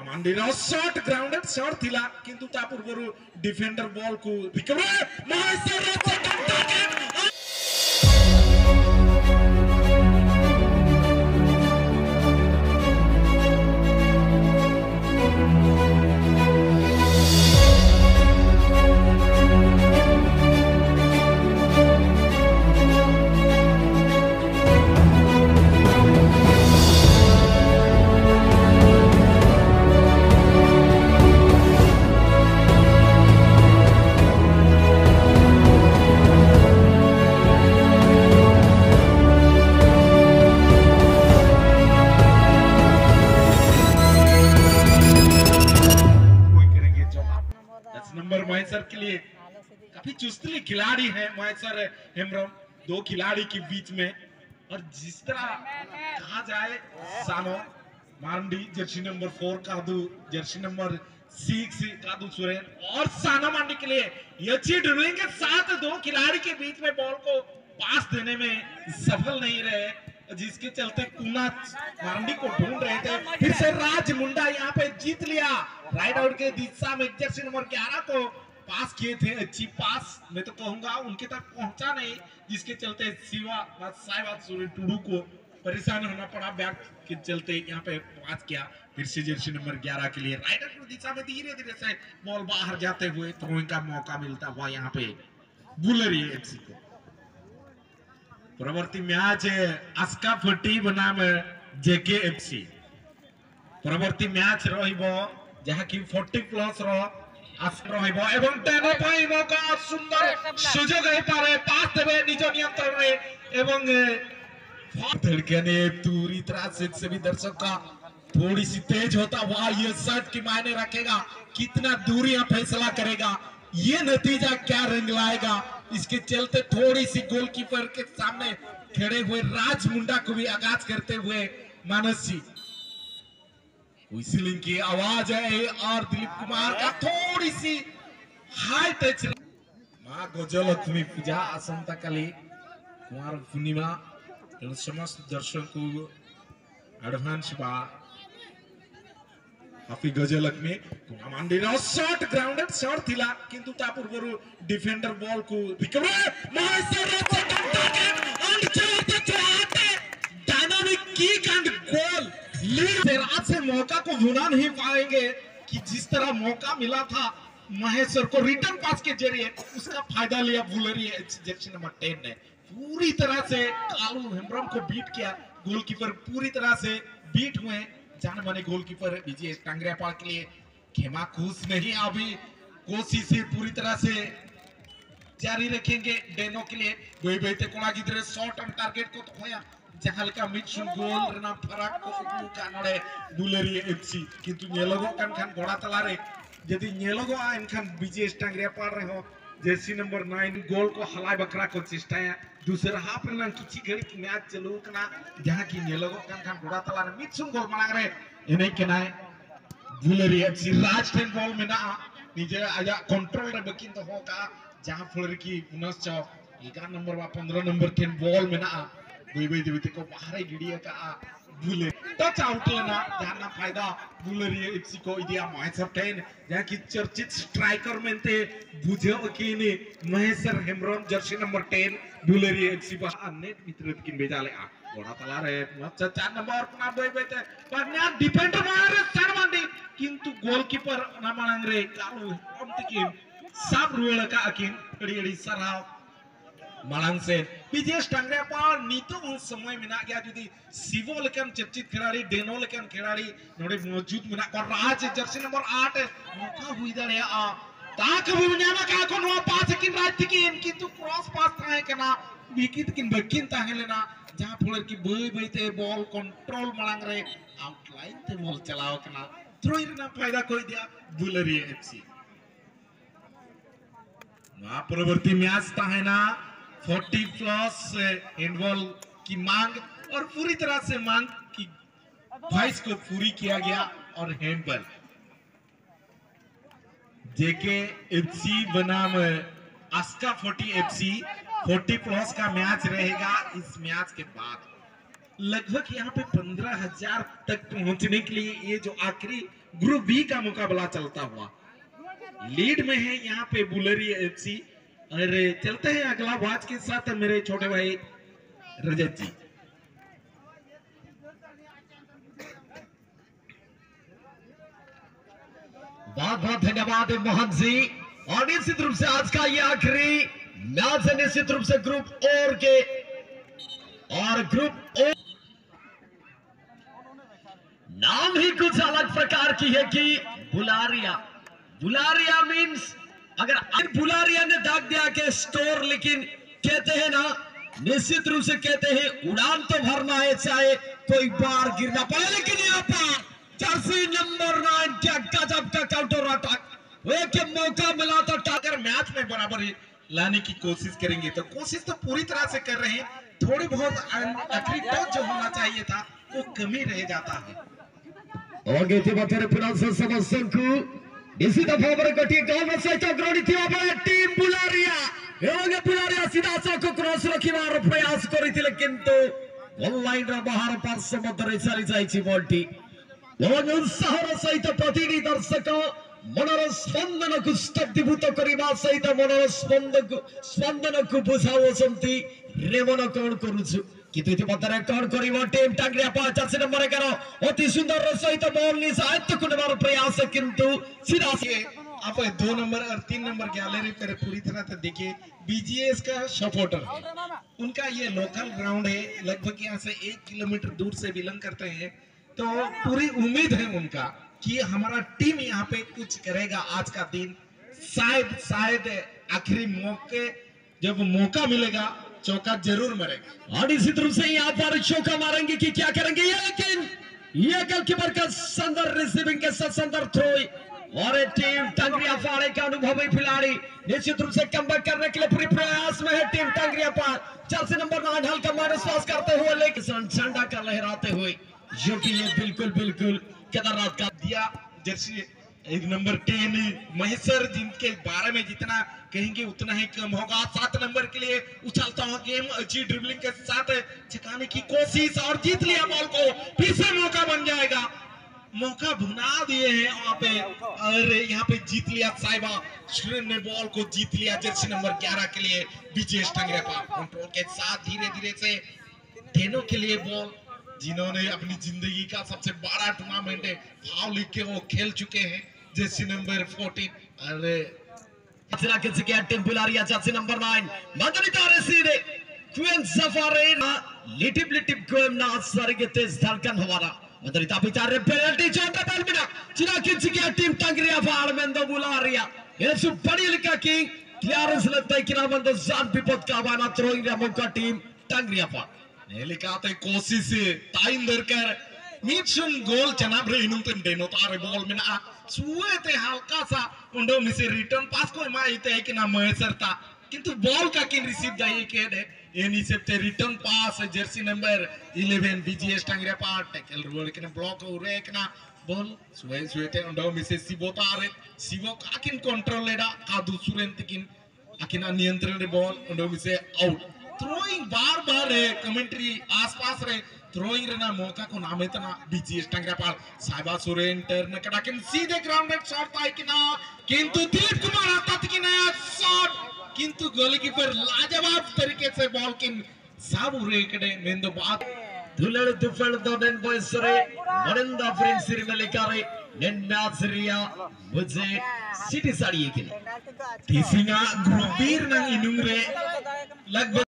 मंदिर shot grounded shot थिला किंतु ता पूर्वरु डिफेंडर बॉल को रिकवर नंबर महेश्वर के लिए काफी चुस्तली खिलाड़ी है महेश्वर हेम्ब्रम दो खिलाड़ी के बीच में। और जिस तरह कहा जाए सानो मांडी जर्सी नंबर 4 कादू जर्सी नंबर 6 कादू सुरेन और सानो मांडी के लिए यची ड्रिबलिंग के साथ दो खिलाड़ी के बीच में बॉल को पास देने में सफल नहीं रहे, जिसके चलते कुना मांडी को ढूंढ रहे थे। फिर से राज मुंडा यहाँ पे जीत लिया, राइट आउट के दिशा में जर्सी नंबर 11 को पास किए थे, अच्छी पास मैं तो कहूंगा उनके तक पहुंचा नहीं, जिसके चलते टूडू को परेशान होना पड़ा बैट के चलते। यहाँ पे पास किया फिर से जर्सी नंबर 11 के लिए राइट आउट की दिशा में धीरे धीरे से बॉल बाहर जाते हुए थ्रोइंग का मौका मिलता हुआ यहाँ पे बुलरी एफसी को। परवर्ती मैच आस्का फटी बनाम जेके एफसी परवर्ती मैच रहिबो जहा कि 40 प्लस रो आस्का रहिबो एवं टेने पाई मौका सुंदर सुजोग हे पारे पास देबे निज नियंत्रण रे एवं धड़कने पूरी तरह से भी दर्शक का थोड़ी सी तेज होता हुआ ये शॉट की मायने रखेगा, कितना दूरियां फैसला करेगा, ये नतीजा क्या रंग लाएगा। इसके चलते थोड़ी सी गोलकीपर के सामने खड़े हुए राज मुंडा को भी आगाज करते हुए मानस जी व्हिसलिंग की आवाज है और दिलीप कुमार का थोड़ी सी हाई टच। मां गजलक्ष्मी पूजा आसंता काली कुमार पूर्णिमा समस्त दर्शक को एडवांस बा हाफी गजलक्ष्मी मंदिर शॉट ग्राउंडेड शॉट थिला किंतु ता पूर्वरु डिफेंडर बॉल को recover dynamic kick and goal lead से मौका को भुना नहीं पाएंगे कि जिस तरह मौका मिला था महेश्वर को रिटर्न पास के जरिए उसका फायदा लिया बुलरी जर्सी नंबर 10 ने पूरी तरह से कालू हेम्ब्रम को बीट किया। गोलकीपर पूरी तरह से बीट हुए, जान माने गोलकीपर विजय टांगरियापाल के लिए खेमा खुश नहीं, अभी कोशिश से पूरी तरह से जारी रखेंगे डेनो के लिए गोई बेते कोला गिदरे शॉट ऑन टारगेट को तो होया जहां का मिडसुन गोल रेना फराक को का नडे बुलरी एफसी किंतु नेलोगो कान खान गोड़ा तला रे यदि नेलोगो आ इनखान विजय टांगरियापाल रे हो जर्सी नंबर 9 गोल को हलाय बकरा को चेष्टाया दूसरा हाफ में किछि घड़ी मैच चालू कना जहां की नेलोगो कान खान गोड़ा तला रे मिडसुन गोल मांग रे एने केनाय बुलरी एफसी राज टेन बॉल में ना निजे आजा कंट्रोल रे बकिन तो होगा जहां फलर की पुनश्च 11 नंबर व 15 नंबर 10 बॉल में ना गोई देवते को बाहर गिड़िया का बुले टच आउट लेना जहां फायदा बुलरी एफसी को इदिया महेश्वर 10 जहां की चर्चित स्ट्राइकर में थे बुझे किने महेश्वर हेम्ब्रम जर्सी नंबर 10 बुलरी एफसी बा नेट मित्र किन बेजाले आ गोड़ा तला रे मच 4 नंबर पुना बोई बेते पन्या डिफेंडर मारे सरमांडी किंतु गोलकीपर ना मांग रे कालू हम तिकिन सब रुएल का अकिन अड़ी सराव मांग से विजय टांगरियापाल नीतो उस समय में ना गया जुदी सिवो लेकन चर्चित खिलाड़ी डेनो लेकन खिलाड़ी नोडे मौजूद में ना और राज जर्सी नंबर 8 मौका हुई दरे आ ताक भी न्यामा का को नो पास किन राज तिकिन किंतु क्रॉस पास थाए कना विकेट किन बकिन ताहे लेना जहां फुलर की बई ते बॉल कंट्रोल मांग रे आउटलाइन ते बॉल चलाओ कना थ्रो इना फायदा कोई दिया बुलरी एफसी ना परवर्ती मैच ताहे ना 40 प्लस इन्वॉल्व की मांग और पूरी तरह से मांग की ख्वाहिश को पूरी किया गया और हैंडबॉल जेके एफसी बनाम आस्का 40 एफसी 40 प्लस का मैच रहेगा। इस मैच के बाद लगभग यहाँ पे 15,000 तक पहुंचने के लिए ये जो आखिरी ग्रुप बी का मुकाबला चलता हुआ। लीड में है यहाँ पे बुलेरी एफसी। अरे चलते हैं अगला वाच के साथ मेरे छोटे भाई रजत जी। बहुत बहुत धन्यवाद मोहन जी। और निश्चित रूप से आज का ये आखिरी मैच है, निश्चित रूप से ग्रुप और के, और ग्रुप ओ नाम ही कुछ अलग प्रकार की है कि बुलारिया। बुलारिया मींस अगर बुलारिया ने दाग दिया के स्टोर, लेकिन कहते हैं ना, निश्चित रूप से कहते हैं उड़ान तो भरना है चाहे कोई बार गिरना पड़े। लेकिन यहाँ पर जर्सी नंबर 9 क्या गजब का काउंटर अटैक, एक मौका मिला तो अगर मैच में बराबरी लाने की कोशिश करेंगे तो कोशिश तो पूरी तरह से कर रहे हैं, थोड़ी बहुत आखिरी टच जो होना चाहिए था वो कमी रह जाता है। टीम बुलारिया सीधा को क्रॉस रखिबार प्रयास करिथिले किंतु ऑनलाइन रा बाहर पार्श्व मध्य चली जाइछि बॉलटी। बहुत उत्साहर सहित प्रतिनिधि दर्शक मनर स्पंदन को स्तब्धीभूत करने सहित मनर स्पंदन को बुझाउछन्ति रेमन कौन करुछु किंतु इतिमध्ये कौन करिवो टीम टांगरिया 5 नंबर 11 अति सुंदर सहित बॉल नि साहित्य कुनबार प्रयास किंतु सीधा से आप 2 नंबर और 3 नंबर गैलरी पर पूरी तरह से देखिए बीजीएस का सपोर्टर है, उनका ये लोकल ग्राउंड है, लगभग यहाँ से 1 किलोमीटर दूर से बिलोंग करते हैं, तो पूरी उम्मीद है उनका कि हमारा टीम यहाँ पे कुछ करेगा। आज का दिन शायद आखिरी मौके जब मौका मिलेगा चौका जरूर मारेगा। और इसी तरह से यहाँ पर चौका मारेंगे कि क्या करेंगे ये, लेकिन ये गोलकीपर का सुंदर रिसीविंग के साथ सुंदर थ्रो, और टीम टांगरिया फाड़े का अनुभवी खिलाड़ी निश्चित रूप से कमबैक करने के लिए पूरी प्रयास में है टीम टांगरिया पार। जर्सी नंबर 9 हल्का माइनस पास करते हुए लेकिन झंडा का लहराते हुए, जो कि ये बिल्कुल केदारनाथ का दिया। जर्सी नंबर 10 महेश्वर जिनके बारे में जितना कहेंगे उतना ही कम होगा। 7 नंबर के लिए उछलता हुआ गेम अच्छी ड्रिबलिंग के साथ छकाने की कोशिश और जीत लिया बॉल को, फिर से मौका बन जाएगा। मौका भुना दिए हैं वहां पे, और यहाँ पे जीत लिया साहिबा सुरेन ने बॉल को जीत लिया। जर्सी नंबर 11 के लिए विजय टांगरे पर कंट्रोल के साथ धीरे से टेनो के लिए बॉल, जिन्होंने अपनी जिंदगी का सबसे बड़ा टूर्नामेंट है भाव लिख के वो खेल चुके हैं। जर्सी नंबर 14 अरे team Bularia Jersey number 9 मदनिता रेसिडे queen सफारेना लिटिप queen ना सरगते धड़कन हमारा मदनिता बिचारे पेनल्टी चोट बॉल बिना चिरा किया टीम टांगरिया फाड़ में दो बुलारिया ये सब बड़ी लिखा की क्लियरेंस लगता है कि ना बंदो जान विपद का बाना थ्रोइंग मौका टीम टांगरिया फाड़ नेलिकाते कोशिश टाइम दरकार मिशन गोल चनाब रे इनुम तेम देनो तारे बॉल में ना सुएते हल्का सा उंडो मिसे रिटर्न पास को माइते है कि ना महेसरता किंतु बॉल का किन रिसीव जाइए के दे ये नीचे ते रिटर्न पास जर्सी नंबर 11 बीजीएस टांगरिया पार टैकल रोड के ब्लॉक हो रे के ना बॉल सुएते उंडो मिसे सिबो तारे सिबो का किन कंट्रोल लेडा का दुसुरेन तकिन अकिना नियंत्रण रे बॉल उंडो मिसे आउट थ्रोइंग बार कमेंट्री आसपास रे थ्रोइंग रे ना मौका को नाम है तना बीजीएस टांगरिया पाल साहिबा सुरेन टर्न कटा के सीधे ग्राउंड में शॉट था कि ना किंतु दिलीप कुमार आता कि ना शॉट किंतु गोलकीपर लाजवाब तरीके से बॉल किन साबु रे कड़े मेंदो बात दुलड़ दुफड़ दोनेन बॉयसरे मरंदा फ्रेंड सिरिमलिकारे नेन्नासरिया मुझे सिटी साड़ी के लिए तीसिंगा ग्रुपीर ना इनुंगरे लगभग